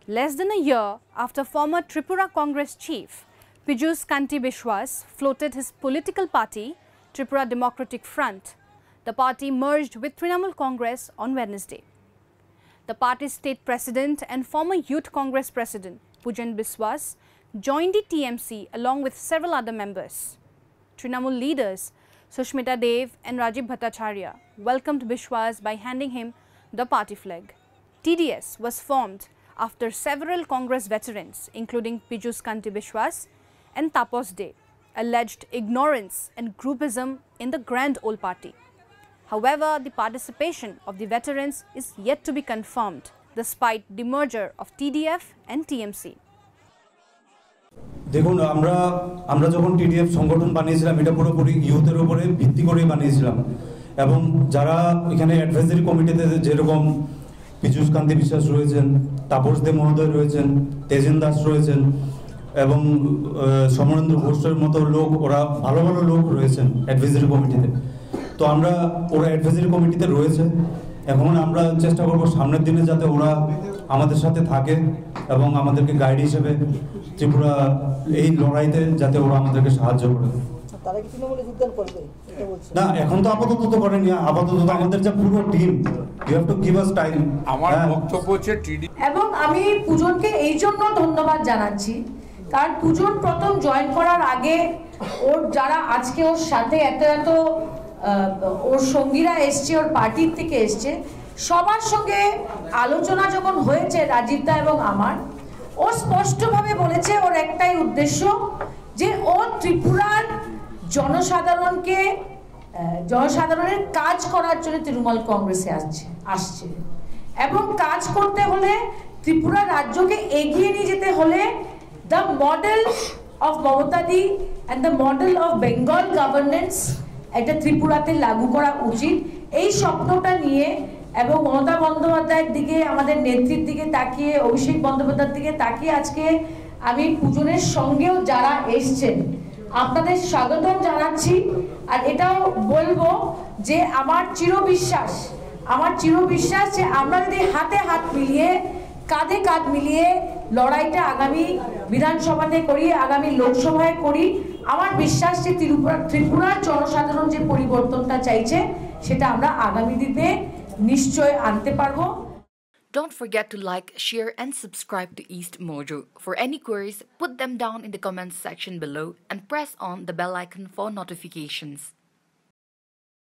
Less than a year after former Tripura Congress chief Piyush Kanti Biswas floated his political party, Tripura Democratic Front, the party merged with Trinamool Congress on Wednesday. The party's state president and former Youth Congress president, Pujan Biswas, joined the TMC along with several other members. Trinamool leaders Sushmita Dev and Rajiv Bhattacharya welcomed Biswas by handing him the party flag. TDS was formed after several Congress veterans, including Piyush Kanti Biswas and Tapos De, alleged ignorance and groupism in the Grand Old Party. However, the participation of the veterans is yet to be confirmed, despite the merger of TDF and TMC. দেখুন আমরা যখন TDF সংগঠন বানিয়েছিলাম এটা পুরোপুরি ইউথের উপরে ভিত্তি করে বানিয়েছিলাম এবং যারা এখানে অ্যাডভাইজারি কমিটিতে যেরকম পীযূষ কান্তি বিশ্বাস রয়েছেন, তাপস দে মহোদয় রয়েছেন, তেজেন দাস রয়েছেন এবং সমরেন্দ্র ঘোষের মতো লোক, ওরা ভালো ভালো লোক রয়েছেন অ্যাডভাইজারি কমিটিতে। তো ওরা অ্যাডভাইজারি কমিটিতে রয়েছে। এখন আমরা চেষ্টা করব সামনের দিনে যাতে ওরা আমাদের সাথে থাকে এবং আমাদেরকে গাইড হিসেবে ত্রিপুরা এই লড়াইতে যাতে ওরা আমাদেরকে সাহায্য করে। তারা কি তৃণমূলে যোগদান করবে এটা বলছে? না, এখন তো আপাতত তো করেনি। আপাতত আমাদের যে পুরো team, you have to give us time. আমার বক্তব্য হচ্ছে টিডি এবং আমি পূজনকে এই জন্য ধন্যবাদ জানাচ্ছি, কারণ পূজন প্রথম জয়েন করার আগে ওর যারা আজকে ওর সাথে এত ওর সঙ্গীরা এসছে, ওর পার্টির থেকে এসছে, সবার সঙ্গে আলোচনা যখন হয়েছে রাজীবদা এবং আমার, ও স্পষ্টভাবে বলেছে ওর একটাই উদ্দেশ্য যে ও ত্রিপুরার জনসাধারণের কাজ করার জন্য তৃণমূল কংগ্রেসে আসছে এবং কাজ করতে হলে ত্রিপুরা রাজ্যকে এগিয়ে নিয়ে যেতে হলে দ্য মডেল অফ মমতাদি and the model of Bengal governance এটা ত্রিপুরাতে লাগু করা উচিত। এই স্বপ্নটা নিয়ে এবং মমতা বন্দ্যোপাধ্যায়ের দিকে, আমাদের নেত্রীর দিকে তাকিয়ে, অভিষেক বন্দ্যোপাধ্যায়ের দিকে তাকিয়ে আজকে আমি পূজনের সঙ্গেও যারা এসছেন আপনাদের স্বাগতম জানাচ্ছি। আর এটাও বলবো যে আমার চিরবিশ্বাস যে আমরা যদি হাতে হাত মিলিয়ে, কাঁধে কাঁধ মিলিয়ে লড়াইটা আগামী বিধানসভাতে করি, আগামী লোকসভায় করি, আমার বিশ্বাস যে ত্রিপুরার জনসাধারণ যে পরিবর্তনটা চাইছে সেটা আমরা আগামী দিনে নিশ্চয় আনতে পারবো। Don't forget to like, share and subscribe to East Mojo. For any queries, put them down in the comments section below and press on the bell icon for notifications.